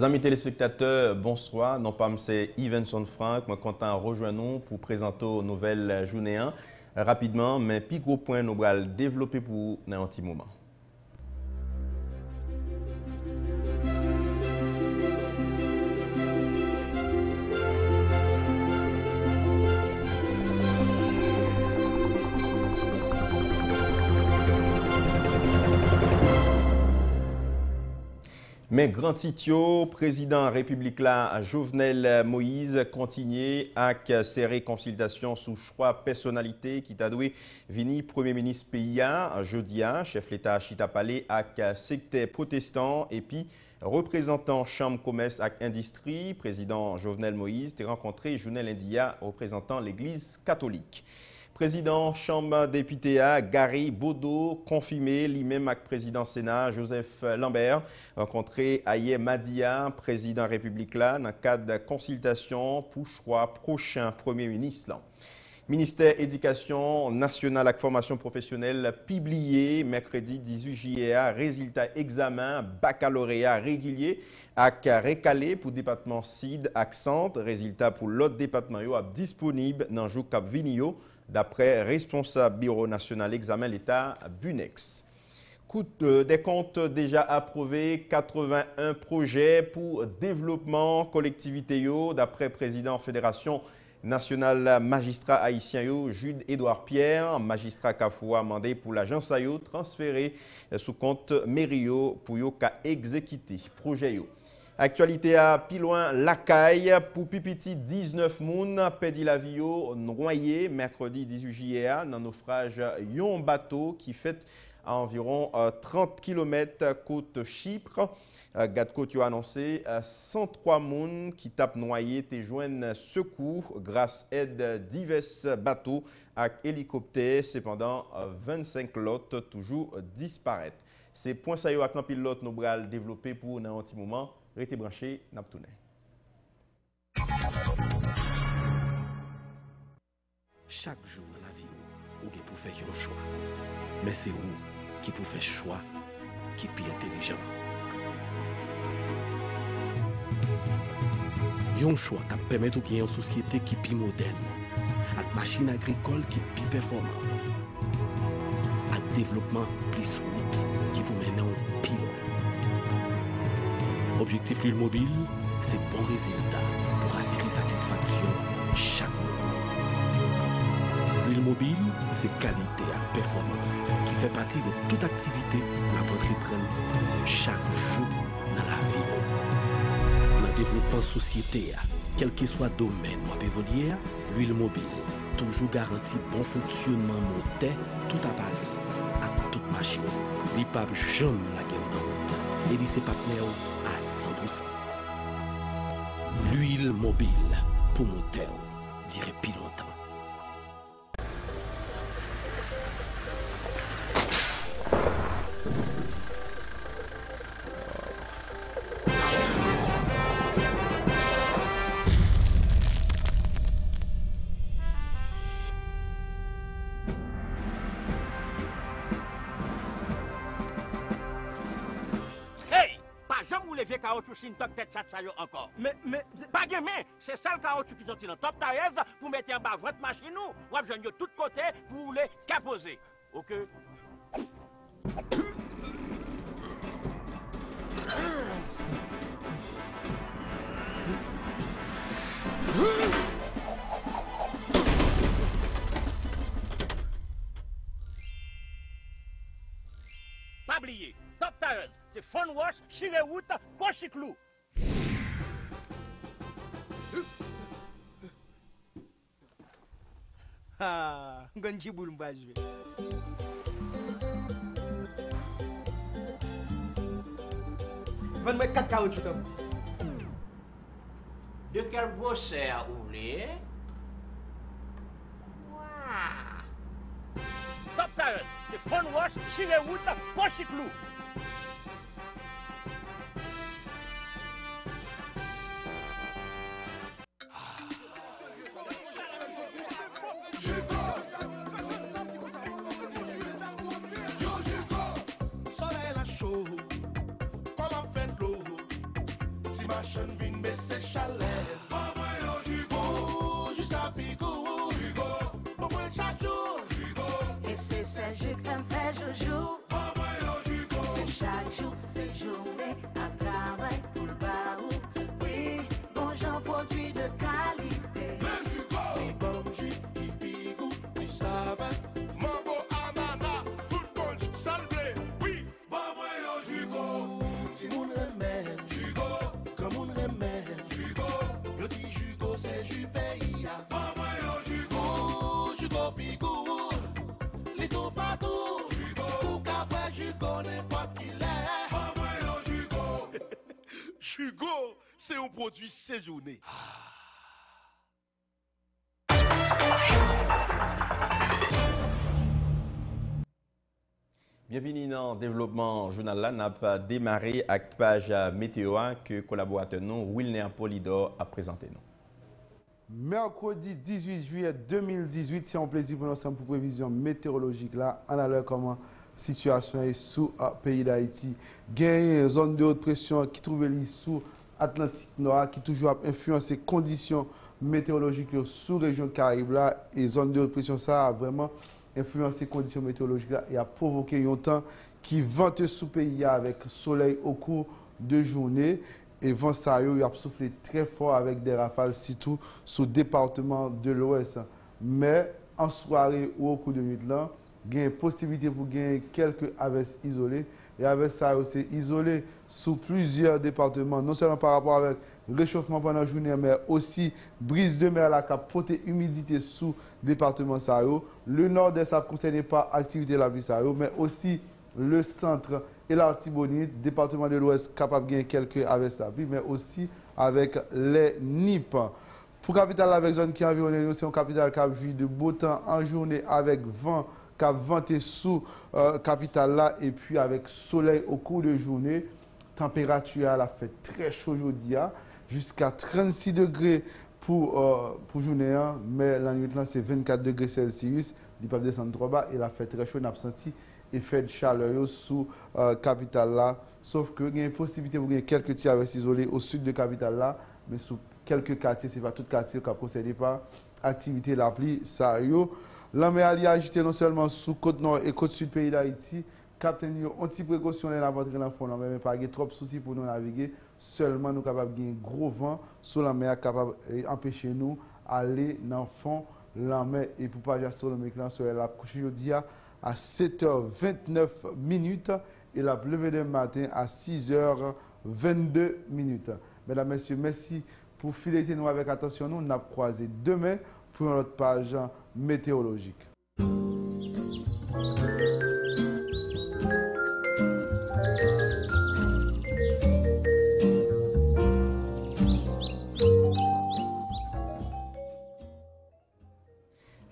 Amis téléspectateurs, bonsoir. Non pas c'est Ivenson Frank, moi content rejoindre nous pour présenter aux nouvelles journée 1 rapidement, mais puis gros point nous allons développer pour un petit moment. Mais grand titio, président République là, Jovenel Moïse, continue avec ses réconsultations sous choix personnalité qui t'a doué vini Premier ministre PIA, jeudi, chef l'État Chita Palais avec secteur protestant et puis représentant Chambre Commerce et Industrie, président Jovenel Moïse, t'a rencontré Journal India représentant l'Église catholique. Président Chambre député Gary Bodo, confirmé lui-même avec président Sénat Joseph Lambert, rencontré Aye Madia, président République là, dans le cadre de consultation pour choix prochain Premier ministre. Ministère Éducation nationale et formation professionnelle publié mercredi 18 juillet résultat examen baccalauréat régulier avec récalé pour département SID accent résultat pour l'autre département disponible dans le jour cap Vinio d'après responsable bureau national examen l'État Bunex. Coût des comptes déjà approuvés, 81 projets pour développement collectivité d'après président Fédération nationale magistrat haïtien Jude Édouard Pierre, magistrat Kafoua mandé pour l'agence AYO transféré sous compte Mério pour yo ka exécuter projet yo. Actualité à plus loin, Lacaille, pour Pipiti, 19 moun perdit la vie noyé mercredi 18 juillet dans naufrage yon bateau qui fait à environ 30 km côte Chypre. Gatco a annoncé 103 moun qui tapent noyé te joignent secours grâce aide divers bateaux avec hélicoptère. Cependant, 25 lots toujours disparaître. C'est point ça yo avec un pilote nous bral développer pour un petit moment. Restez branchés, Naptouné. Chaque jour dans la vie, vous pouvez faire un choix. Mais c'est vous qui pouvez faire choix qui est plus intelligent. Un choix qui permet de gagner une société qui est plus moderne, avec machines agricoles qui est plus performantes, avec développement plus route qui peut mener en plus loin. Objectif l'huile mobile, c'est bon résultat pour assurer satisfaction chaque mois. L'huile mobile, c'est qualité et performance qui fait partie de toute activité que entreprendre chaque jour dans la vie. Dans le développement société, quel que soit le domaine ou évoluer, l'huile mobile toujours garantit bon fonctionnement moteur, tout appareil, à toute machine. Il pas jamais la guerre dans route. Et il ses partenaires à 100%. L'huile mobile pour moteur dirait plus longtemps. Caoutchouc sin top tête ça encore. Mais pas gamin, c'est ça le caoutchouc qui sorti dans top tire pour mettre en bas votre machine nous. Ou besoin de tout côté pour les caposer. OK. Pas oublier, top tires, c'est fun wash, chire route, pochiclou. Ah, ganji boule m'a joué. Vends-moi 4 caoutchouc. De quelle grosseur vous voulez? Wow. Top tires, c'est fun wash, chire route, pochiclou. produits de qualité. Le Jugo, bon jus, qui pigou, qui savait. Mango, ananas, tout con, salblé, oui. Bon moyen Jugo, si mon remède, Jugo, comme mon remède, Jugo. Le petit Jugo, c'est jus pays. Bon moyen Jugo, Jugo pigou, les tout partout. Jugo, tout capé, Jugo, n'importe qui l'est. Bon moyen Jugo. Jugo, c'est un produit séjourné. Bienvenue dans le développement journal là. N'a pas démarré avec page météo que collaborateur nous Wilner Polidor a présenté nous. Mercredi 18 juillet 2018, c'est un plaisir pour nous ensemble pour prévision météorologique là. On a l'air comment situation est sous le pays d'Haïti. Il y a une zone de haute pression qui trouve sous Atlantique Nord qui toujours influence les conditions météorologiques sous la région Caraïbes là et zone de haute pression ça a vraiment influencé les conditions météorologiques là et a provoqué un temps qui vente sous pays avec soleil au cours de journée et vent ça a soufflé très fort avec des rafales surtout sur le département de l'Ouest. Mais en soirée ou au cours de nuit là, il y a une possibilité pour gagner quelques averses isolées. Et avec ça, c'est isolé sous plusieurs départements, non seulement par rapport avec le réchauffement pendant la journée, mais aussi brise de mer qui a porté humidité sous le département Sahara. Le nord-est, ça ne concerne pas l'activité de la pluie Sahara, mais aussi le centre et l'Artibonite, département de l'Ouest, capable de gagner quelques averses de pluie, mais aussi avec les NIP. Pour capitale avec zone qui environne, c'est un capital qui a jouit de beau temps en journée avec vent qui a venté sous capitale là et puis avec soleil au cours de journée. Température a fait très chaud aujourd'hui, jusqu'à 36 degrés pour journée, mais la nuit c'est 24 degrés Celsius. Il peut descendre trop bas et il a fait très chaud. On a senti effet de chaleur sous capitale là. Sauf que il y a une possibilité pour gagner quelques tirs avec isolés au sud de capitale là, mais sous quelques quartiers, ce n'est pas tout quartier qui a procédé par activité la pluie. Ça la mer est agitée non seulement sous côte nord et côte sud pays d'Haïti. Captain, on petite précaution là pour entrer dans le fond, mais pas trop de soucis pour nous naviguer. Seulement nous capables de gagner gros vent sur la mer capable d'empêcher nous aller dans le fond la mer et pour pas juste sur le méclan sur la couche aujourd'hui à 7h29 minutes et la levée du matin à 6h22 minutes. Mesdames, messieurs, merci pour fileter nous avec attention. Nous avons croisé demain pour notre page météorologique.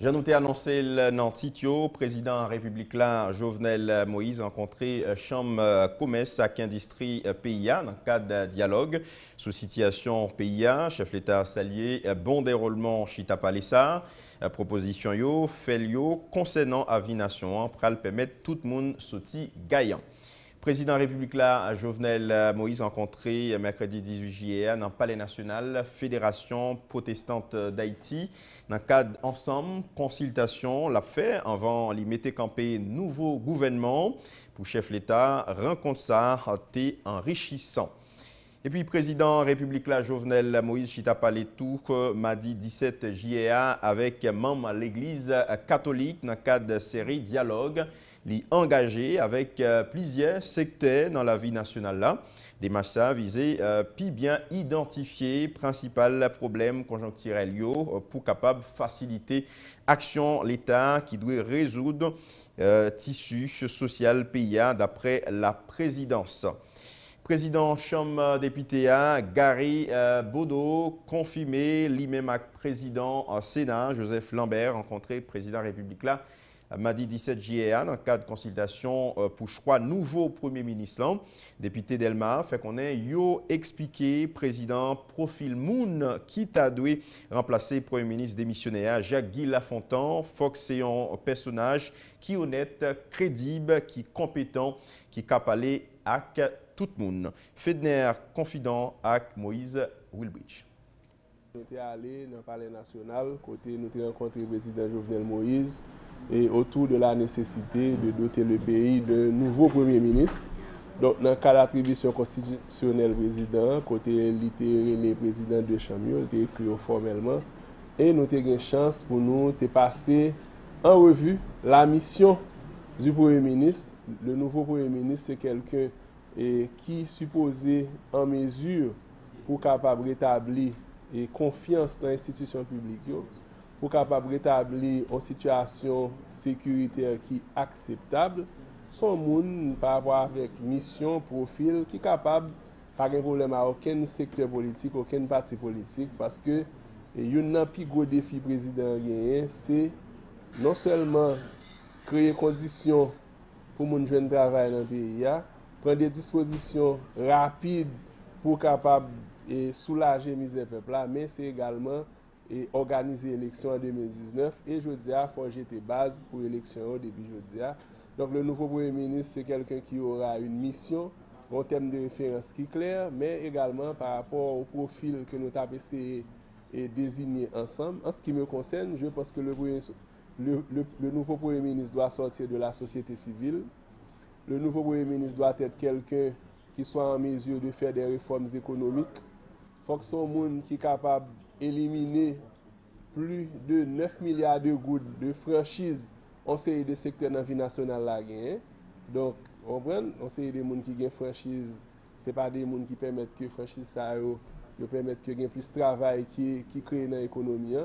J'ai noté annoncé dans Titio, président de la République là, Jovenel Moïse, rencontré chambre commerce avec industrie PIA dans le cadre de dialogue sous situation PIA, chef l'État salié, bon déroulement Chita Palissa, proposition yo, fait yo concernant avination pour permettre tout le monde sortir gagnant. Président de la République là, Jovenel Moïse rencontré mercredi 18 juillet dans le Palais national, Fédération protestante d'Haïti. Dans le cadre ensemble, consultation, l'a fait avant de mettre campé nouveau gouvernement pour chef l'État. Rencontre ça a été enrichissant. Et puis, président de la République là, Jovenel Moïse Chita parlé tout mardi 17 juillet avec membres de l'Église catholique dans le cadre de série dialogue. Li engagé avec plusieurs secteurs dans la vie nationale là. Des marches visées puis bien identifier principal problème conjoncturel pour capable faciliter action l'État qui doit résoudre tissu social pays d'après la présidence. Président Chambre député Gary Bodo confirmé lui-même avec président Sénat Joseph Lambert rencontré président République là. Mardi 17 juillet, dans le cadre de consultation pour choix nouveau Premier ministre, député Delma, fait qu'on ait expliqué président profil Moun qui t'a dû remplacer Premier ministre démissionnaire Jacques-Guy Lafontaine. Fox c'est un personnage qui est honnête, crédible, qui est compétent, qui est capable avec tout le monde. Fedner confident avec Moïse Wilbridge. Nous sommes allés dans le Palais national, côté nous avons rencontré le président Jovenel Moïse et autour de la nécessité de doter le pays d'un nouveau Premier ministre. Donc, dans le cas d'attribution constitutionnelle président, côté littéraire président de Chambre, il était écrit formellement. Et nous avons une chance pour nous de passer en revue la mission du Premier ministre. Le nouveau Premier ministre, c'est quelqu'un qui est supposé en mesure pour capable rétablir confiance dans l'institution publique, pour capable rétablir une situation sécuritaire qui est acceptable. Son monde par rapport avec mission, profil, qui est capable, pas de problème à aucun secteur politique, aucun parti politique, parce que un plus gros défi président c'est non seulement créer conditions pour les jeunes travail dans le pays, prendre des dispositions rapides pour capable soulager la misère peuple, mais c'est également organiser l'élection en 2019 et je dis à forger des bases pour l'élection depuis jeudi. Donc le nouveau Premier ministre, c'est quelqu'un qui aura une mission, un thème de référence qui est clair, mais également par rapport au profil que nous avons essayé de désigner ensemble. En ce qui me concerne, je pense que le nouveau Premier ministre doit sortir de la société civile. Le nouveau Premier ministre doit être quelqu'un qui soit en mesure de faire des réformes économiques. Il faut que ce soit un monde qui est capable d'éliminer plus de 9 milliards de gouttes de franchise en série de secteurs dans la vie nationale. Donc, on série de gens qui ont franchise, ce n'est pas des gens qui permettent que franchise ça permettent que y ait plus de travail qui crée dans l'économie.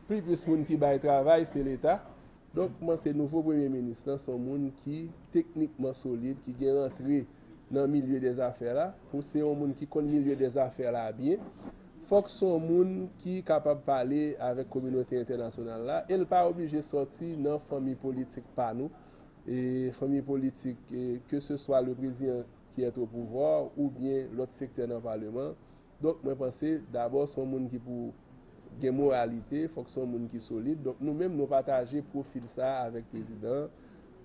Plus de gens qui baillent travail, c'est l'État. Donc, moi, c'est le nouveau Premier ministre, c'est un monde qui techniquement solide, qui est rentré dans le milieu des affaires là. Pour c'est un monde qui connaît le milieu des affaires là bien. Il faut que ce soit un monde qui est capable de parler avec la communauté internationale là. Il n'est pas obligé de sortir dans la famille politique par nous. Et famille politique, que ce soit le président qui est au pouvoir ou bien l'autre secteur dans le Parlement. Donc, je pense d'abord, c'est un monde qui pour une moralité, il faut que ce soit un monde qui est solide. Donc, nous-mêmes, nous partageons profil ça avec le président.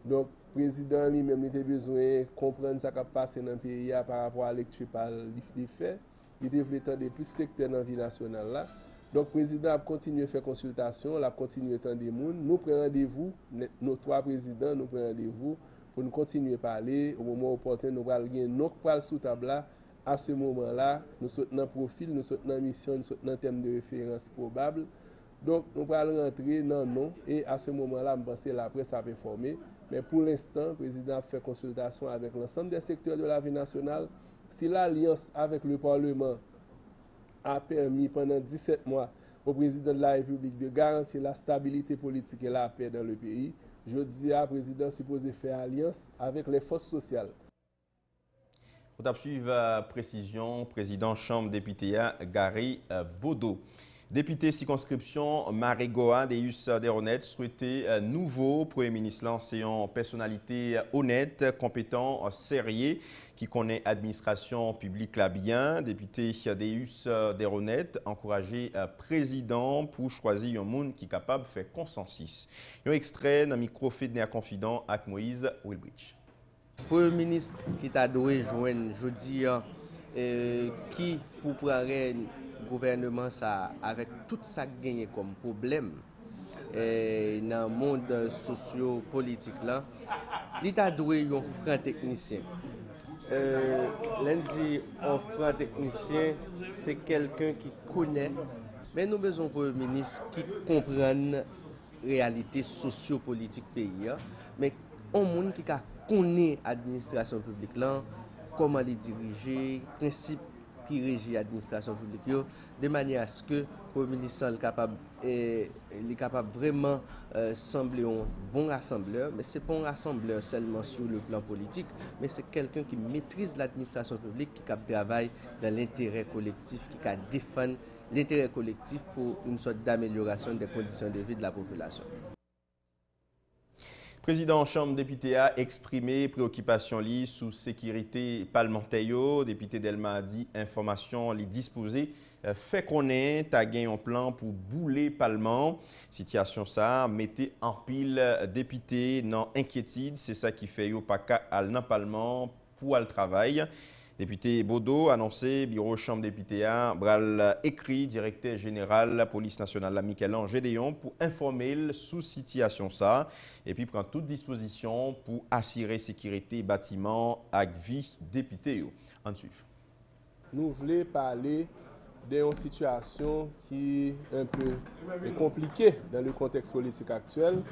Donc, le président lui-même, il a besoin de comprendre ce qui a passé dans le pays par rapport à l'électrique qu'il fait. Il devrait être plus secteur dans la vie nationale là. Donc, le président a continué à faire consultation, il a continué à attendre des gens. Nous prenons rendez-vous, nos trois présidents, nous prenons rendez-vous pour nous continuer à parler. Au moment opportun, nous allons gagner notre poil sous table là. À ce moment-là, nous sommes dans le profil, nous sommes dans la mission, nous sommes dans le thème de référence probable. Donc, nous allons rentrer dans le nom et à ce moment-là, je pense que la presse a informé. Mais pour l'instant, le président a fait consultation avec l'ensemble des secteurs de la vie nationale. Si l'alliance avec le Parlement a permis pendant 17 mois au président de la République de garantir la stabilité politique et la paix dans le pays, je dis à président supposé faire alliance avec les forces sociales. Pour suivre précision, président Chambre député Gary Bodo. Député circonscription Marégoa Deus Deronet souhaitait nouveau Premier ministre lancé en personnalité honnête, compétent, sérieux, qui connaît l'administration publique là bien. Député Deus Deronet encouragé président pour choisir un monde qui est capable de faire consensus. Un extrait dans le micro Fédéa Confident avec Moïse Wilbridge. Premier ministre qui t'a doué joindre jeudi qui pour prendre gouvernement ça avec tout ça gagné comme problème dans le monde socio-politique là, il t'a doué un franc technicien. Lundi, un franc technicien, c'est quelqu'un qui connaît, mais nous besoin d'un Premier ministre qui comprenne la réalité socio-politique pays, mais un monde qui connaît l'administration publique là, comment les diriger, principe qui régit l'administration publique, de manière à ce que le Premier ministre est capable vraiment sembler un bon rassembleur, mais ce n'est pas un rassembleur seulement sur le plan politique, mais c'est quelqu'un qui maîtrise l'administration publique, qui travaille dans l'intérêt collectif, qui défend l'intérêt collectif pour une sorte d'amélioration des conditions de vie de la population. Président Chambre député a exprimé préoccupation sous sécurité parlementaire. Député Delma a dit information les disposées fait qu'on est à gagner un plan pour bouler Parlement. Situation ça mettez en pile député non inquiétude, c'est ça qui fait yo pas qu'à dans Parlement pour le travail. Député Bodo annoncé, bureau chambre député bral écrit directeur général la police nationale Michel-Ange Gédéon pour informer sous situation ça et puis prendre toute disposition pour assurer sécurité bâtiment avec vie député. En suivant. Nous voulons parler d'une situation qui est un peu compliquée dans le contexte politique actuel,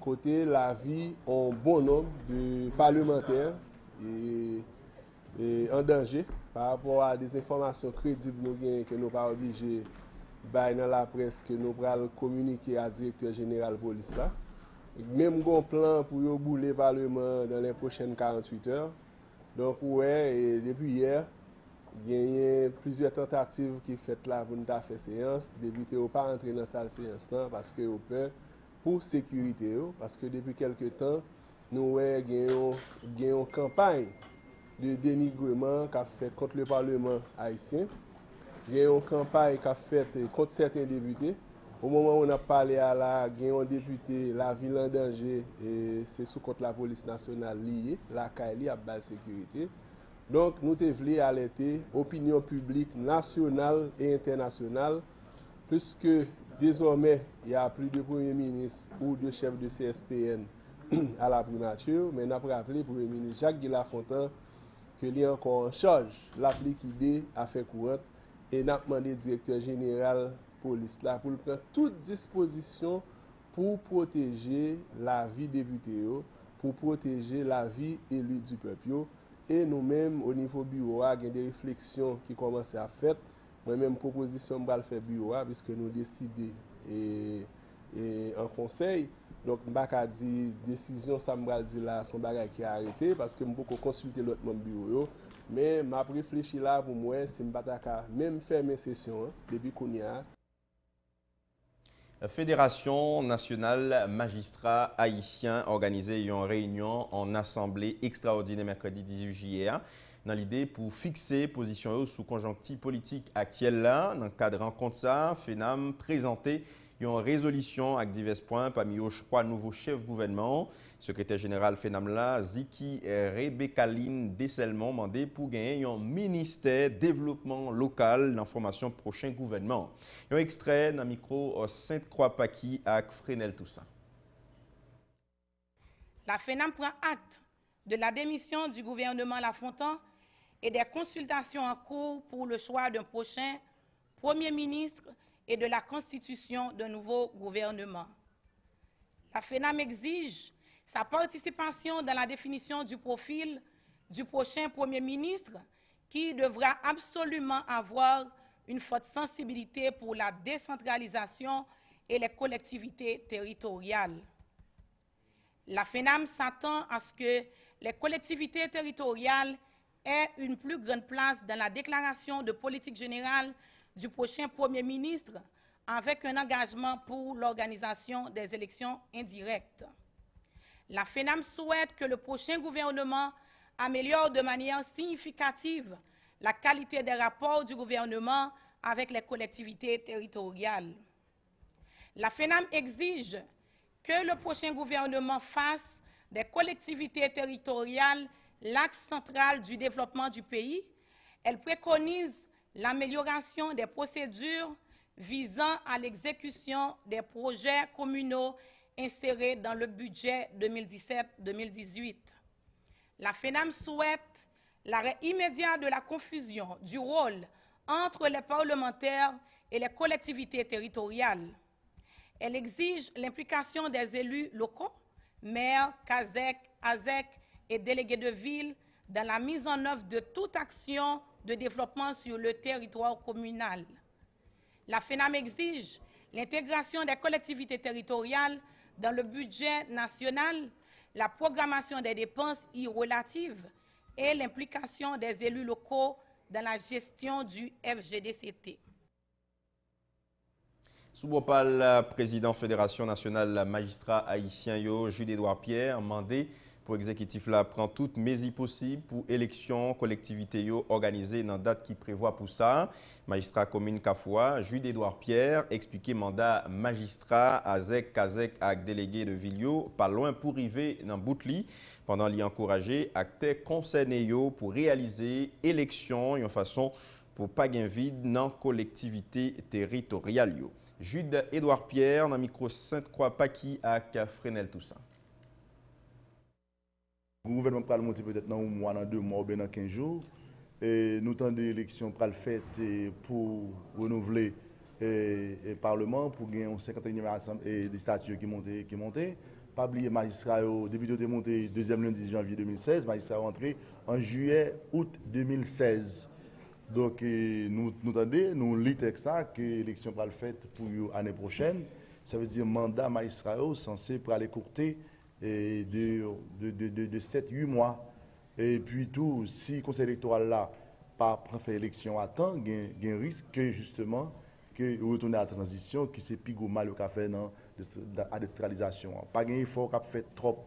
côté la vie en bon nombre de parlementaires et en danger par rapport à des informations crédibles que nous pas obligés dans la presse que nous allons communiquer à directeur général police là. Même un plan pour bouler le Parlement dans les prochaines 48 heures. Donc ouais, et depuis hier, il y a plusieurs tentatives qui sont faites là pour nous faire séance. Les députés n'ont pas entré dans cette séance là parce qu'ils ont peur pour sécurité. Parce que depuis quelques temps, nous avons une campagne de dénigrement qu'a fait contre le Parlement haïtien. Il y a une campagne qu'a fait contre certains députés. Au moment où on a parlé à il y a un député, la ville en danger, et c'est sous contre la police nationale liée, la CAILI à la sécurité. Donc nous devons alerter l'opinion publique nationale et internationale, puisque désormais il y a plus de premiers ministres ou de chefs de CSPN à la primature, mais nous avons rappelé le Premier ministre Jacques Guy-Lafontaine qu'il est encore en charge l'appliquer à fait courante et nous avons demandé au directeur général police là pour prendre toute disposition pour protéger la vie des députés, pour protéger la vie élue du peuple. Et nous-mêmes, au niveau bureau, il y a des réflexions qui commencent à faire. Moi-même, proposition pour le faire bureau, puisque nous décidons et en conseil. Donc, je ne vais pas dire décision, ça me dit là, son bagage qui est arrêté, parce que je peux consulter l'autre membre bureau. Mais je réfléchi là pour moi, c'est que je ne vais pas même faire mes sessions depuis qu'on y a. La Fédération nationale magistrats haïtiens organisé une réunion en assemblée extraordinaire mercredi 18 juillet dans l'idée pour fixer position sous conjoncture politique actuelle là. Dans le cadre de rencontre ça, FENAM présenté une résolution avec divers points parmi eux, je crois, nouveau chef gouvernement, secrétaire général FENAM là, Ziki Rebekaline Desselmont, demandé pour gagner un ministère développement local d'information prochain gouvernement. Un extrait dans le micro Sainte-Croix-Paki avec Fresnel Toussaint. La FENAM prend acte de la démission du gouvernement Lafontaine et des consultations en cours pour le choix d'un prochain Premier ministre et de la constitution d'un nouveau gouvernement. La FENAM exige sa participation dans la définition du profil du prochain Premier ministre qui devra absolument avoir une forte sensibilité pour la décentralisation et les collectivités territoriales. La FENAM s'attend à ce que les collectivités territoriales aient une plus grande place dans la déclaration de politique générale du prochain Premier ministre avec un engagement pour l'organisation des élections indirectes. La FENAM souhaite que le prochain gouvernement améliore de manière significative la qualité des rapports du gouvernement avec les collectivités territoriales. La FENAM exige que le prochain gouvernement fasse des collectivités territoriales l'axe central du développement du pays. Elle préconise l'amélioration des procédures visant à l'exécution des projets communaux insérés dans le budget 2017-2018. La FENAM souhaite l'arrêt immédiat de la confusion du rôle entre les parlementaires et les collectivités territoriales. Elle exige l'implication des élus locaux, maires, CASEC, ASEC et délégués de ville dans la mise en œuvre de toute action de développement sur le territoire communal. La FENAM exige l'intégration des collectivités territoriales dans le budget national, la programmation des dépenses y relatives et l'implication des élus locaux dans la gestion du FGDCT. Sous-Bopal, président Fédération nationale magistrat haïtien, Jules-Édouard Pierre, demandé Pour l'exécutif là, prend toutes mesures possibles pour élection collectivité organisée dans date qui prévoit pour ça. Magistrat commune Kafoua, Jude Edouard Pierre, expliqué mandat magistrat à Zek Kazek avec délégué de Vilio, pas loin pour arriver dans Boutli, pendant l'y encourager acteurs concernés pour réaliser élection en façon pour pas gain vide dans collectivité territoriale. Jude Edouard Pierre, dans micro Sainte-Croix-Paki avec Fresnel Toussaint. Le gouvernement va monter peut-être dans un mois, dans 2 mois ou bien dans 15 jours. Et nous avons des élections pour le fait pour renouveler le Parlement, pour gagner un 51e des statuts qui montent. Pas oublier magistrat, depuis de monter le 2e lundi de janvier 2016, magistrat rentré en juillet-août 2016. Donc nous lisons ça, que l'élection va le fait pour l'année prochaine. Ça veut dire mandat magistrat censé pour aller courter de 7-8 mois. Et puis tout, si le conseil électoral là pas fait l'élection à temps, il y a un risque que justement que retourner à la transition, qui c'est plus mal qu'a fait dans la décentralisation. Pas un effort qu'a fait trop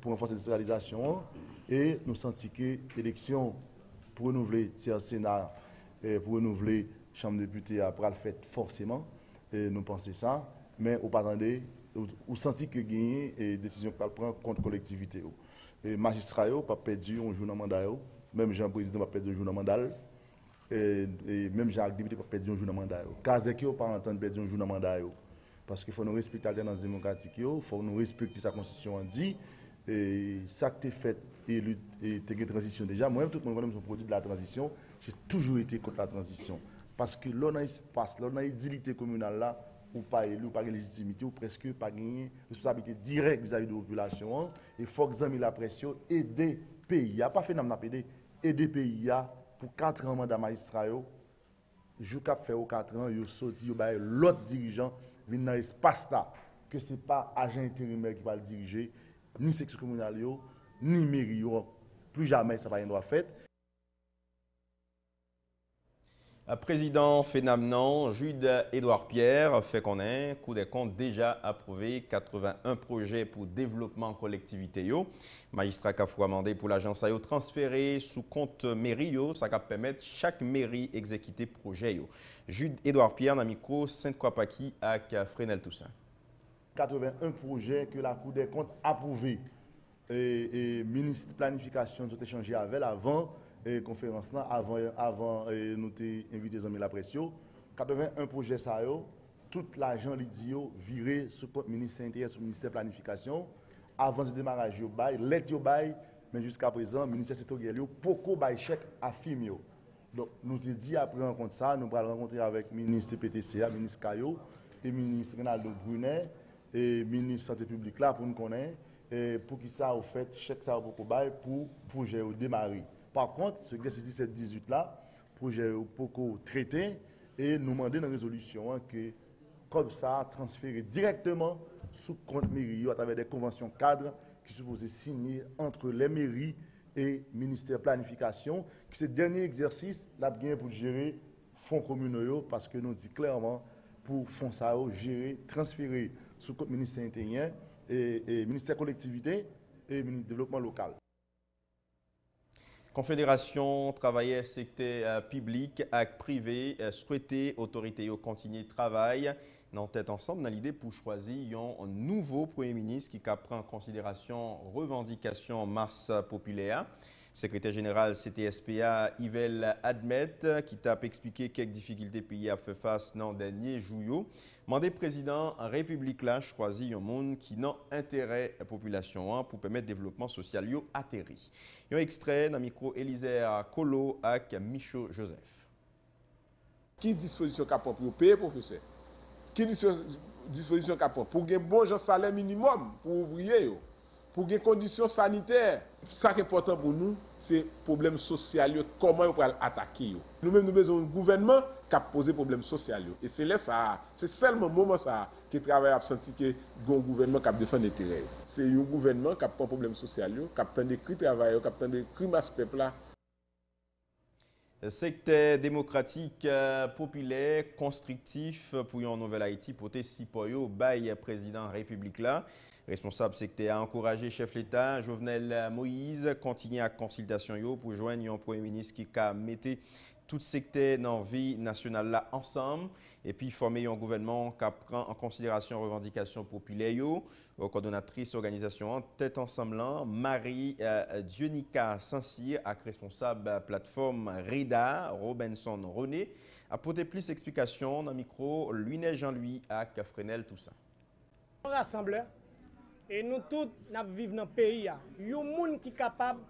pour renforcer la décentralisation. Et nous sentons que l'élection pour renouveler le Sénat, pour renouveler la Chambre des députés, après le fait forcément. Et nous pensons ça. Mais au pas attendez, ou senti que gagner et décision qu'elle prend contre la collectivité. Et magistrat n'a pas perdu un jour dans le mandat. Même Jean-Président n'a pas perdu un jour dans le mandat. Et même Jean-Député n'a pas perdu un jour dans le mandat. Kazek n'a pas entendu perdre un jour dans le mandat. Parce qu'il faut nous respecter l'alternance démocratique, il faut nous respecter sa constitution dit. Et ça que tu fait et tu transition déjà. Moi-même, tout le monde est produit de la transition. J'ai toujours été contre la transition. Parce que l'on a espace, l'on a idylité communale là, ou pas élu, ou pas de légitimité, ou presque pas gagné responsabilité directe vis-à-vis de la population. Il faut que nous la pression, aider le pays. Il n'y a pas fait aider le pays pour 4 ans mandat magistrat. Je cap fait 4 ans, il sorti, l'autre dirigeant vient dans l'espace là, que ce n'est pas agent intérimaire qui va le diriger, ni section communale, ni mairie. Plus jamais ça va y avoir fait. Président Fénamnan, Jude Edouard Pierre, fait qu'on ait, coup des comptes déjà approuvé 81 projets pour développement collectivité. Magistrat Kafoua mandé pour l'agence à transférer sous compte mairie, ça va permettre chaque mairie exécuter projet. Jude Edouard Pierre, dans micro Sainte-Croix-Paki avec Fresnel Toussaint. 81 projets que la Cour des comptes a approuvé. Et ministre de planification, nous avons échangé avec avant. Et conférence là avant nous t'ai invité les amis la pression 81 projets ça tout l'argent lidio viré sur compte ministère intérieur sur ministère planification avant le démarrage yo bail lettre yo bail mais jusqu'à présent ministère sectoriel yo poko bail chèque à firme. Donc nous te dit après rencontre ça nous allons rencontrer avec ministre PTCA ministre Kayo et ministre Ronaldo Brunet et ministre santé publique là pour nous connaître et pour qui ça au fait chèque ça poko bail pour projet au démarrer. Par contre, ce exercice 17-18 là, projet beaucoup traité et nous demander dans la résolution que comme ça transférer directement sous compte mairie à travers des conventions cadres qui sont supposées signer entre les mairies et le ministère de planification. Que ce dernier exercice là bien pour gérer fonds communaux parce que nous dit clairement pour fonds ça gérer transférer sous compte ministère intérieur et ministère collectivité et ministère développement local. Confédération travailleurs secteur public et privé souhaité autorité continuer travail dans tête ensemble dans l'idée pour choisir un nouveau premier ministre qui prend en considération revendications masse populaire. Secrétaire général CTSPA Yvel Admet qui t'a expliqué quelques difficultés le pays a fait face dans le dernier jour. Mandé président en République là choisi un monde qui n'a intérêt à la population pour permettre le développement social atterri. Un extrait dans le micro Élisère Colo avec Michaud Joseph. Qui disposition capable pour payer professeur? Qui disposition capable pour gagner bon salaire minimum pour ouvriers? Pour des conditions sanitaires, ça qui est important pour nous, c'est le problème social, comment on peut attaquer. Nous-mêmes, nous avons besoin d'un gouvernement qui a posé problème social. Et c'est là ça, c'est seulement le moment ça que le travail a senti que un gouvernement qui a défendu les terrains. C'est un gouvernement qui a pas de problème social, qui a décrit le travail, qui a décrit le peuple là. Secteur démocratique populaire constructif pour une nouvelle Haïti pour si poyo bail président République là. Responsable secteur a encouragé chef l'État Jovenel Moïse continuer à consultation yo pour joindre un premier ministre qui a metté tout secteur dans la vie nationale là ensemble et puis former un gouvernement qui prend en considération revendications populaires yo. Coordonnatrice organisation en tête ensemble Marie Dionica Saint-Cyr avec responsable plateforme Reda Robinson René apporter plus d'explications dans le micro Luinet Jean-Louis avec Frenel Toussaint. Rassembleur et nous tous nous vivons dans le pays. Il y a des gens qui sont capables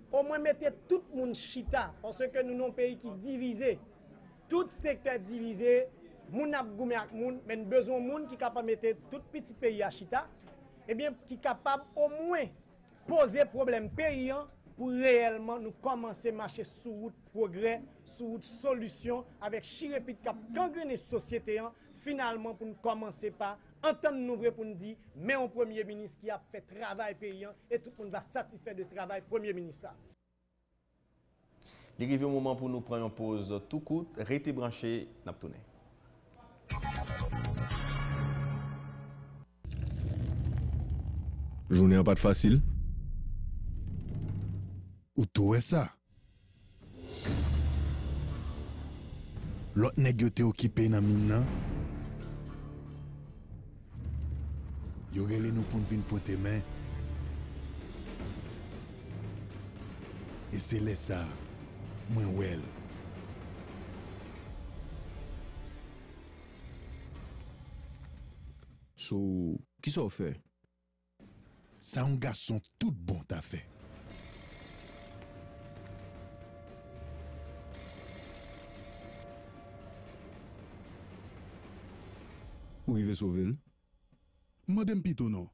au moins mettre tout le monde chita parce que nous avons un pays qui est divisé. Tout secteur divisé, moun ap goume ak moun, mais besoin de monde qui est capable de mettre tout petit pays à chita. Eh bien, qui est capable au moins poser problème pays pour réellement nous commencer à marcher sous route progrès, sous route solution avec chirépit cap gangrener société finalement pour nous commencer par entendre nous vrai pour nous dire mais un premier ministre qui a fait travail pays et tout le monde va satisfait de travail premier ministre. Il arrive au moment pour nous prendre une pause tout court, restez branchés, n'a tourné. Journée n'a pas de facile. Ou tout est ça? L'autre nèg yo te occupé dans mine nan. Yo relé nous pour venir porter main. Et c'est là ça, moi well. So, qui ça fait? Ça un garçon tout bon t'a fait. Où il veut sauver? Madame Pito non.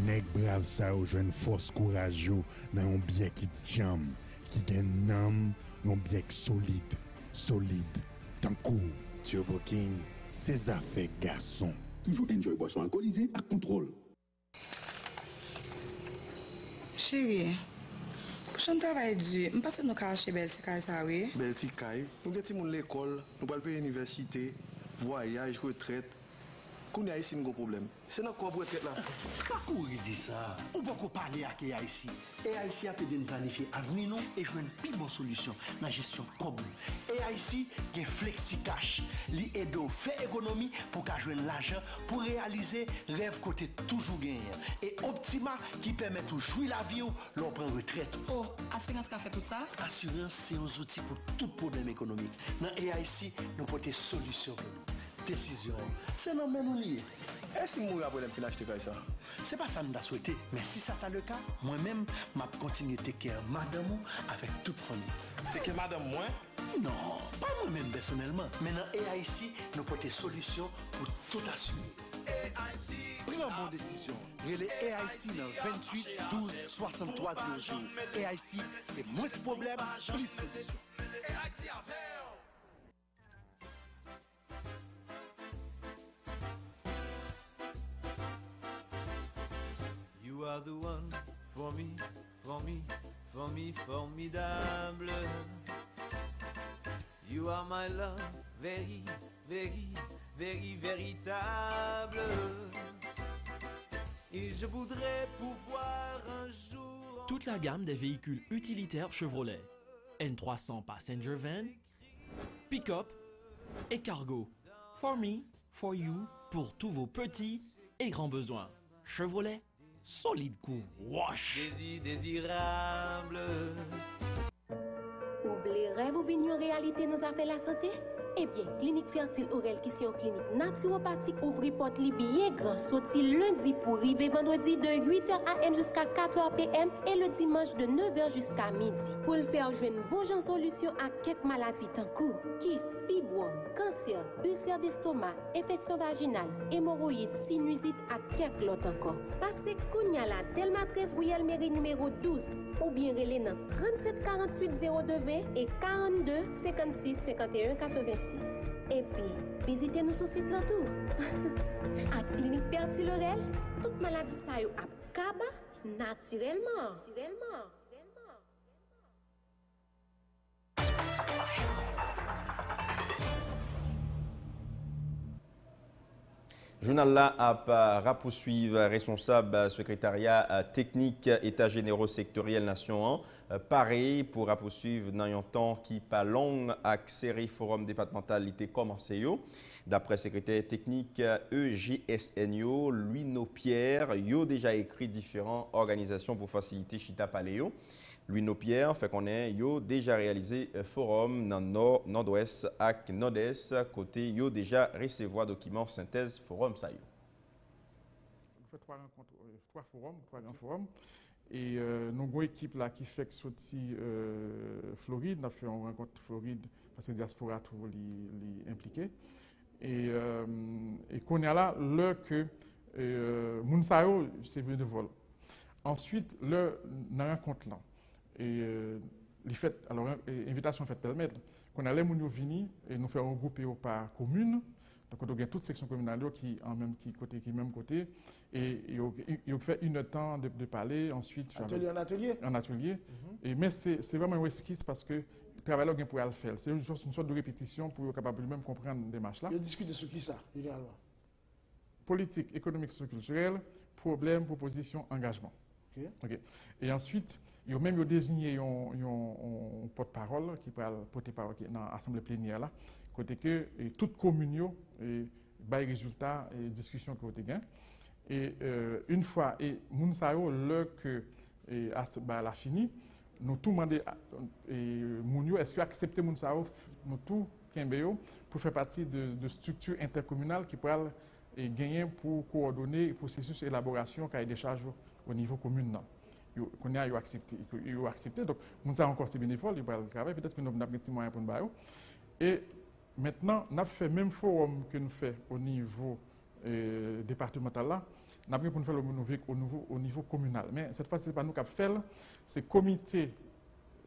Nèg brave ça ou joine force courage yo dans un bien qui jam, qui gen nam, un bien solide. Tant coup, Turbo King, ses affaires garçon. Toujours enjoy boisson alcoolisée à contrôle. Chérie, prochain travail dur, je passe nos cas chez Beltika ça oui. Beltika, nous avons l'école, nous allons payer l'université, voyage, retraite. Qu'on a ici un gros problème. C'est notre quoi retraite là. Pourquoi il dit ça? On peut parler avec AIC. AIC a pu planifier l'avenir nous et jouer une plus bonne solution dans la gestion comme AIC a flexi cash. Li aide à faire économie pour qu'à jouer l'argent pour réaliser rêve côté toujours gagné. Et Optima qui permet de jouer la vie ou l'on prend retraite. Oh, assurance qui a fait tout ça? Assurance c'est un outil pour tout problème économique. Dans AIC, nous porter solution pour nous. Décision. C'est non mais nous lié. Est-ce que nous avons un film acheter ça? C'est pas ça que nous avons souhaité. Mais si ça t'a le cas, moi-même, je continue de care madame avec toute famille. Take care madame moi? Non, pas moi-même personnellement. Mais dans AIC, nous portons des solutions pour tout assurer. AIC. Prenez une bonne décision. Relais AIC dans 28 12 63 00. AIC, c'est moins de problème, plus de solutions. AIC avec. You are the one for me, formidable. You are my love, very, véritable. Et je voudrais pouvoir un jour... Toute la gamme des véhicules utilitaires Chevrolet. N300 Passenger Van, Pick-up et Cargo. For me, for you, pour tous vos petits et grands besoins. Chevrolet. Solide coup, wash! Désirable. Oubliez rêve ou venir en réalité dans affaires la santé? Eh bien, Clinique Fertile Aurel qui c'est une clinique naturopathique ouvre porte li bien grand sorti lundi pour arriver vendredi de 8h AM jusqu'à 4h PM et le dimanche de 9h jusqu'à midi. Pour le faire jouer une bonne solution à quelques maladies tant que kyste, fibrome, cancer, ulcère d'estomac, infection vaginale, hémorroïdes, sinusite et quelques autres encore. Passez Kounia la Delma 13 Royal Mairie numéro 12 ou bien relais dans 37 48 02 et 42 56 51 86. Et puis, visitez-nous sur site là tout. À Clinique Fertile Aurel, toute maladie ça yo ap kaba naturellement. Journal là a rappoursuivre responsable secrétariat technique état généraux sectoriel nation 1 pareil pour rappoursuivre dans un temps qui pas long accéléré forum départemental était commencé d'après secrétaire technique EGSNO Louis Nopierre yo déjà écrit différentes organisations pour faciliter Chita Paléo. Louis Nopierre fait qu'on est yo déjà réalisé forum dans nord, nord-ouest et nord-est côté yo déjà recevoir document synthèse forum ça yo. On fait trois grands forums et nous avons une équipe là qui fait que sorti Floride, on a fait une rencontre Floride parce que la diaspora tout impliqué et qu'on est là le que Mounsao c'est venu de vol. Ensuite le dans rencontre là et les fêtes alors invitation faite permettre qu'on allait moun yo vini et nous faire regrouper par commune donc on a toutes sections communales qui en même côté et il fait une temps de parler ensuite en atelier et mais c'est vraiment un esquisse parce que le travail là pour le faire c'est juste une sorte de répétition pour être capable de même comprendre des marches là il discute sur qui ça généralement politique économique socioculturelle problème proposition engagement. Okay. Et ensuite, ils ont même désigné un porte-parole qui peut porter parole dans l'assemblée plénière là, côté que toute commune et bail résultat et discussion que vous avez. Et une fois et Mounsao le que la fini, nous tout demander et Mounio est-ce que accepter Mounsao nous tout Kembeo pour faire partie de structures intercommunales qui pourraient gagner pour coordonner le processus d'élaboration cahier des charges au niveau commune. Qu'on a accepté. Donc, nous avons encore ces bénévoles, ils vont travailler. Peut-être que nous avons des petits moyens pour nous faire. Et maintenant, nous avons fait le même forum que nous faisons au niveau départemental. Là. Nous avons fait au niveau communal. Mais cette fois, ce n'est pas nous qui avons fait, c'est le comité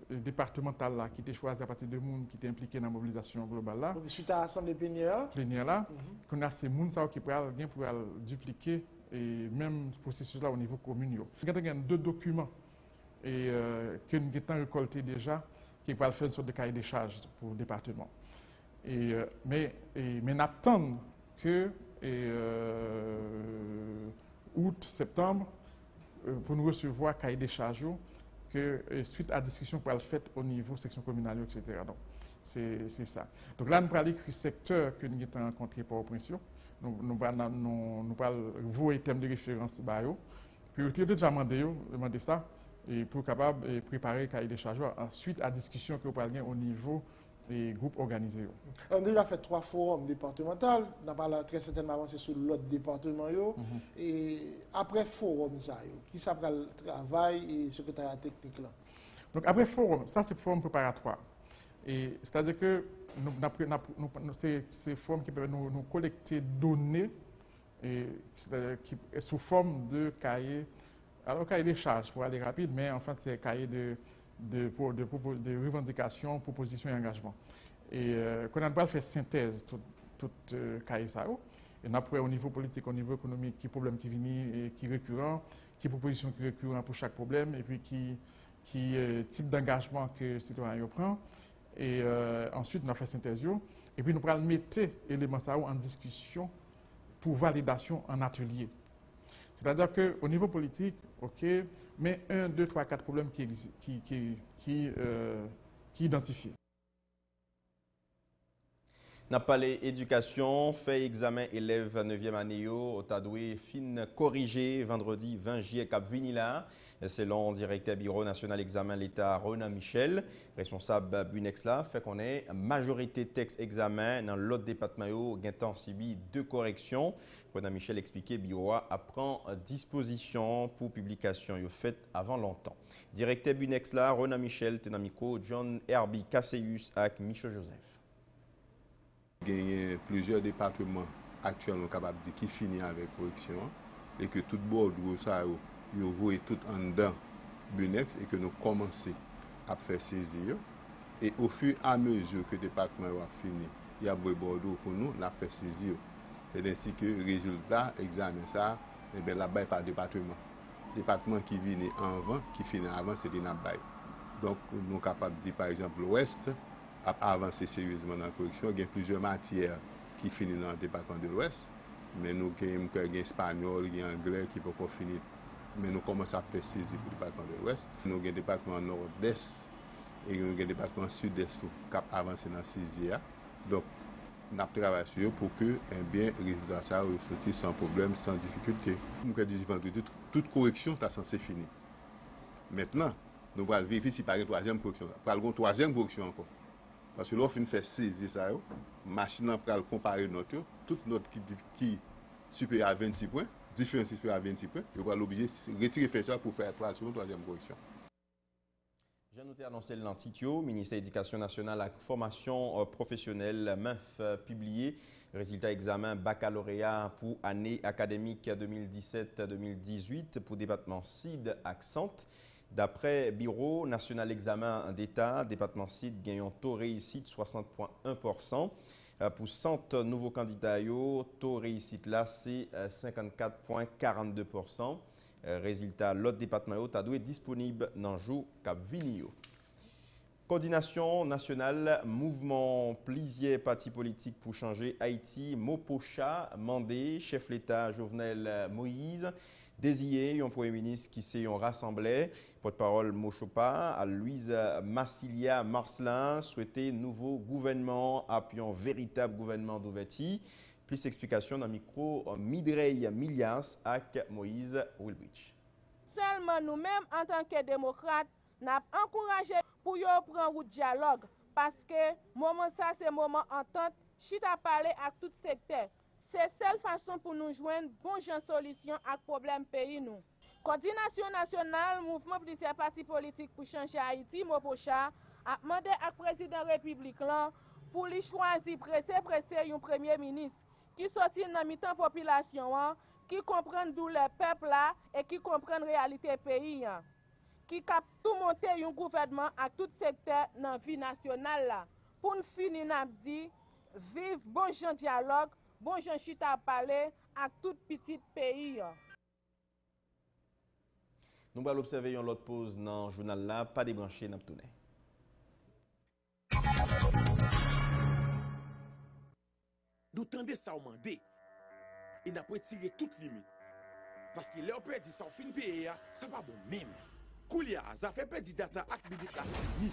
départemental là, qui était choisi à partir de monde qui était impliqué dans la mobilisation globale. Là. Donc, suite à l'assemblée plénière là, qu'on a ces gens qui pourraient dupliquer et même processus là au niveau communal. Il y a deux documents que nous avons récoltés déjà qui peuvent faire une sorte de cahier des charges pour le département. Mais nous attendons que août, septembre pour nous recevoir le cahier des charges que suite à la discussion pour le faire au niveau section communale, etc. Donc, c'est ça. Donc là, nous parlons du secteur que nous avons rencontré par Prince. Nous parlons vos thèmes de référence. Puis, vous avez déjà demandé ça et pour capable de préparer le cahier des charges. Ensuite, à la discussion que vous parlez au niveau des groupes organisés. On a déjà fait 3 forums départementaux. On a parlé très certainement avancé sur l'autre département. Et après le forum, qui s'appelle le travail et secrétariat technique là? Donc, après le forum, ça c'est le forum préparatoire. C'est-à-dire que c'est forum qui permet nous collecter données sous forme de cahier. Alors, cahier des charges pour aller rapide, mais en fait, c'est cahier de revendications, propositions et engagements. Et qu'on a pas fait synthèse tout cahier ça. Et après, au niveau politique, au niveau économique, qui problème qui vient et qui récurrent, qui proposition qui récurrent pour chaque problème, et puis qui type d'engagement que le citoyen prend. Et ensuite, nous avons fait synthèse. Et puis, nous allons mettre l'élément ça en discussion pour validation en atelier. C'est-à-dire qu'au niveau politique, OK, mais 1, 2, 3, 4 problèmes qui identifient. N'a pas l'éducation, fait examen élève 9e année, au Tadoué, fin corrigé vendredi 20 juillet cap Vinila. Selon le directeur bureau national examen l'État Ronan Michel, responsable Bunex là, fait qu'on est majorité texte examen dans l'autre département gagnant subi 2 corrections. Ronan Michel expliquait bureau apprend disposition pour publication faite avant longtemps. Directeur Bunex là, Ronan Michel, Tenamico, John Herbie Casseus avec Michel Joseph. Il y a plusieurs départements actuellement capables de dire qui finit avec correction et que tout Bordeaux ça yo voyez tout en dedans Bunex et que nous commençons à faire saisir et au fur et à mesure que le département va finir il y a Bordeaux pour nous l'a fait saisir c'est ainsi que le résultat examen ça et bien là-bas par département qui vient avant qui finit avant c'est des nabay donc nous sommes capables de dire par exemple l'ouest a avancé sérieusement dans la correction. Il y a plusieurs matières qui finissent dans le département de l'Ouest. mais nous avons des Espagnols, des Anglais qui peuvent finir. Mais nous commençons à faire saisir pour le département de l'Ouest. Nous avons un département nord-est et nous avons un département sud-est qui avancé dans la saisie. Donc, nous travaillons sur eux pour que le résultat ça ressorti sans problème, sans difficulté. Nous avons dit toute correction est censée finir. Maintenant, nous allons vérifier si par une troisième correction. Nous allons une troisième correction encore. Parce que lorsqu'on fait saisir ça, la machine va comparer notre, toute note qui supérieure à 26 points, différence supérieure à 26 points, on va l'obliger de retirer ça pour faire la troisième correction. J'ai noté annoncé le Titio, ministère de l'Éducation nationale et formation professionnelle, MEF, publié résultat examen baccalauréat pour année académique 2017-2018 pour département SID Accent. D'après Bureau national examen d'État, département SID gagne un taux réussite 60,1%. Pour 100 nouveaux candidats, taux réussite là c'est 54,42%. Résultat, l'autre département a dû être disponible dans le jour cap Vinio. Coordination nationale, mouvement plusieurs partis politiques pour changer Haïti, Mopocha, mandé, chef l'État Jovenel Moïse, désigné un Premier ministre qui s'est rassemblé, porte-parole Mochopa, à Louise Massilia Marcelin, souhaité nouveau gouvernement, appuyant véritable gouvernement d'Ouverti. Plus d'explications dans le micro Midrey Milias avec Moïse Wilbridge. Seulement nous-mêmes, en tant que démocrates, nous avons encouragé pour prendre un dialogue parce que moment ça, c'est moment entente, chita parler à tout secteur. C'est la seule façon pour nous joindre bon genre solution à problème pays nous. Coordination nationale, mouvement plusieurs partis politiques pour changer Haïti, Mopocha, a demandé à président de la République pour lui choisir pressé un premier ministre qui sortit dans mi-temps population, qui comprend d'où le peuple là et qui comprend la réalité du pays, qui cap tout monter un gouvernement à tout secteur dans la vie nationale là. Pour nous finir, nous dit vive bon gens dialogue, bon gens chita parler à tout petit pays. Nous allons observer une autre pause dans le journal là, pas débranché, n'a pas tourné. Nous tendez ça au mandé. Et n'a pas tiré toute limite. Parce que leur père dit ça au fin pays, ça va bon même. Koulia, ça fait perdre data ak minute la fini.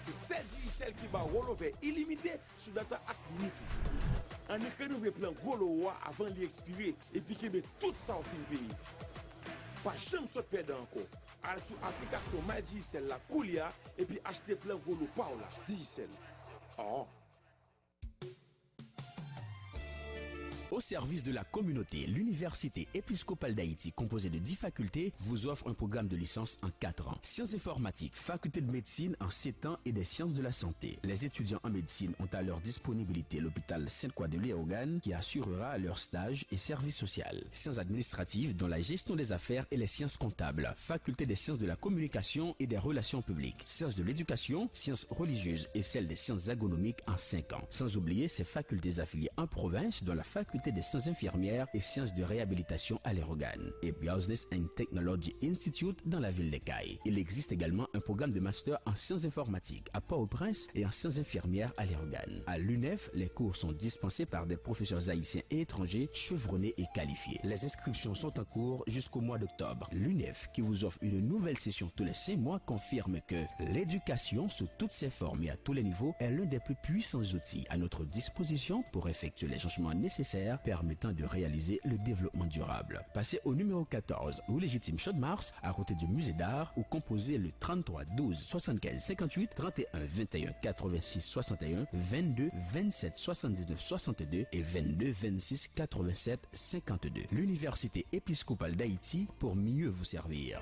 C'est celle qui va relever illimité sur data ak minute. En écrit nous plan gros avant l'expirer et puis qu'il met tout ça au fin pays. Pas jamais se perdre encore. Allez sur l'application MyDigicel la Koulia et puis acheter plein gros par là. Digicel. Oh. Au service de la communauté, l'Université épiscopale d'Haïti, composée de 10 facultés, vous offre un programme de licence en 4 ans. Sciences informatiques, faculté de médecine en 7 ans et des sciences de la santé. Les étudiants en médecine ont à leur disponibilité l'hôpital Sainte-Croix de Léogane qui assurera leur stage et service social. Sciences administratives dans la gestion des affaires et les sciences comptables. Faculté des sciences de la communication et des relations publiques. Sciences de l'éducation, sciences religieuses et celles des sciences agronomiques en 5 ans. Sans oublier ces facultés affiliées en province dans la faculté des sciences infirmières et sciences de réhabilitation à l'Érogane et Business and Technology Institute dans la ville d'Ekaï. Il existe également un programme de master en sciences informatiques à Port-au-Prince et en sciences infirmières à l'Érogane. À l'UNEF, les cours sont dispensés par des professeurs haïtiens et étrangers chevronnés et qualifiés. Les inscriptions sont en cours jusqu'au mois d'octobre. L'UNEF, qui vous offre une nouvelle session tous les 5 mois, confirme que l'éducation sous toutes ses formes et à tous les niveaux est l'un des plus puissants outils à notre disposition pour effectuer les changements nécessaires permettant de réaliser le développement durable. Passez au numéro 14, rue Légitime Chaude-Mars, à côté du musée d'art, ou composez le 33 12 75 58 31 21 86 61 22 27 79 62 et 22 26 87 52. L'Université épiscopale d'Haïti pour mieux vous servir.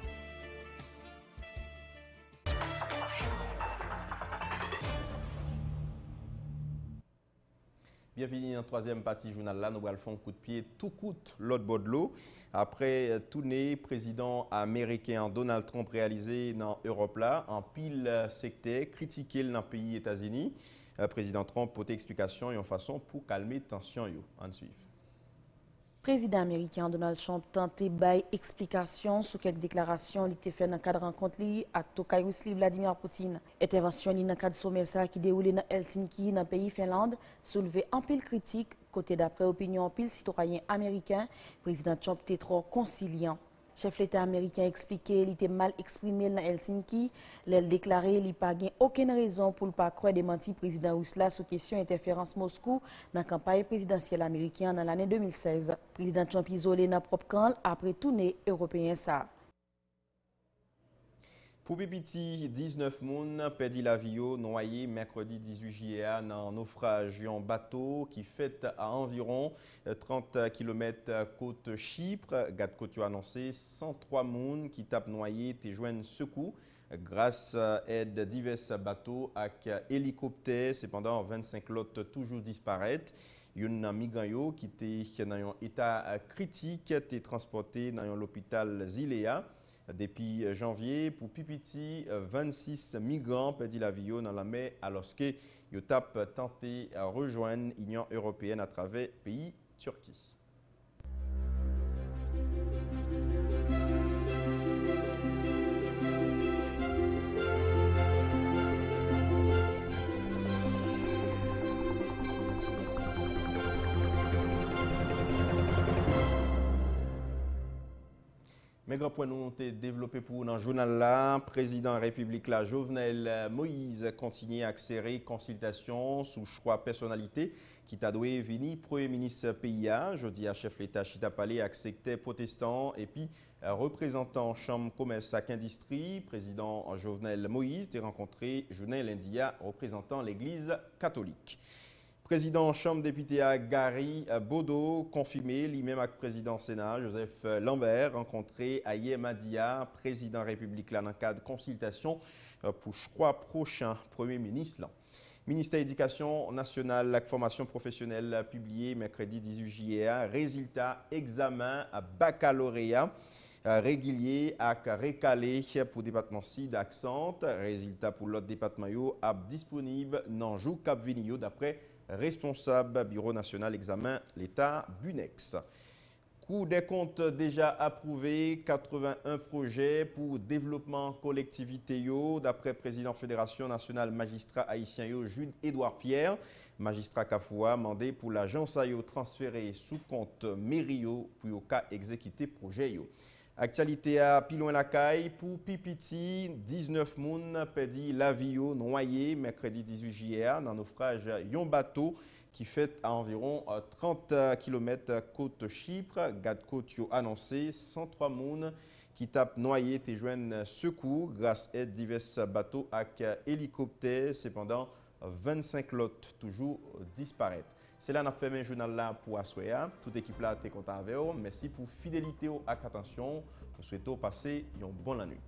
Bienvenue dans la troisième partie du journal. Là, nous allons faire un coup de pied tout coûte l'autre bord de l'eau. Après tournée, président américain Donald Trump réalisé dans l'Europe là, en pile secteur, critiqué dans le pays États-Unis. Président Trump porte explication et en façon pour calmer tension. En suivre. Président américain Donald Trump tenté bail explication sur quelques déclarations qui étaient faites dans le cadre de rencontre à Tokyo Russie Vladimir Poutine. Intervention dans le cadre sommet qui déroulé dans Helsinki, dans le pays Finlande, soulevé en pile critique côté d'après opinion pile citoyen américain, président Trump était trop conciliant. Chef l'État américain expliqué qu'il était mal exprimé dans Helsinki. Il déclaré qu'il n'y a pas aucune raison pour ne pas croire démenti président russe là sur question interférence Moscou dans la campagne présidentielle américaine dans l'année 2016. Président Trump isolé dans le propre camp après tournée européen ça. Pour Pipiti, 19 personnes perdu la vie noyé mercredi 18 juillet dans un naufrage en bateau qui fait à environ 30 km côte Chypre. Garde côte a annoncé 103 personnes qui tapent noyé te joignent secours grâce à aide divers bateaux avec hélicoptère. Cependant, 25 autres toujours disparaissent. Il y a un migrant qui était dans un état critique, été transporté dans l'hôpital Zilea. Depuis janvier, pour Pipiti, 26 migrants perdent la vie dans la mer alors qu'ils ont tenté de rejoindre l'Union européenne à travers le pays Turquie. Mais grand point nous avons développé pour dans le journal là, président de la République là, Jovenel Moïse continue à accélérer consultation sous choix personnalité qui t'a doué venir premier ministre PIA, jeudi à chef l'État Chita Palais avec secteur protestant et puis représentant chambre commerce et industrie, président Jovenel Moïse a rencontré Journal India représentant l'église catholique. Président Chambre député à Gary Bodo, confirmé, lui-même avec président Sénat, Joseph Lambert, rencontré à Yemadia, président République là, dans le cadre de consultation pour choix prochain Premier ministre. Là. Ministère de l'Éducation nationale, la formation professionnelle publié mercredi 18 juillet, résultat examen à baccalauréat régulier avec récalé pour le département SID accent, résultat pour l'autre département disponible dans jour Cap Vinio d'après responsable Bureau national examen l'État Bunex. Cour des comptes déjà approuvé 81 projets pour développement collectivité d'après président Fédération nationale magistrat haïtien Jude Édouard Pierre. Magistrat Kafoua mandé pour l'agence AIO transféré sous compte mairie pour au cas exécuter projet yo. Actualité à Pilon la Caille pour Pipiti, 19 personnes perdu la vie noyé mercredi 18 juillet dans un naufrage yon bateau qui fait à environ 30 km côte Chypre. Garde côte a annoncé 103 personnes qui tapent noyé et joignent secours grâce à divers bateaux avec hélicoptère. Cependant, 25 autres toujours disparaissent. C'est là qu'on a fait un journal là pour Assoya. Toute l'équipe là est content avec vous. Merci pour fidélité et attention. Nous souhaitons passer une bonne nuit.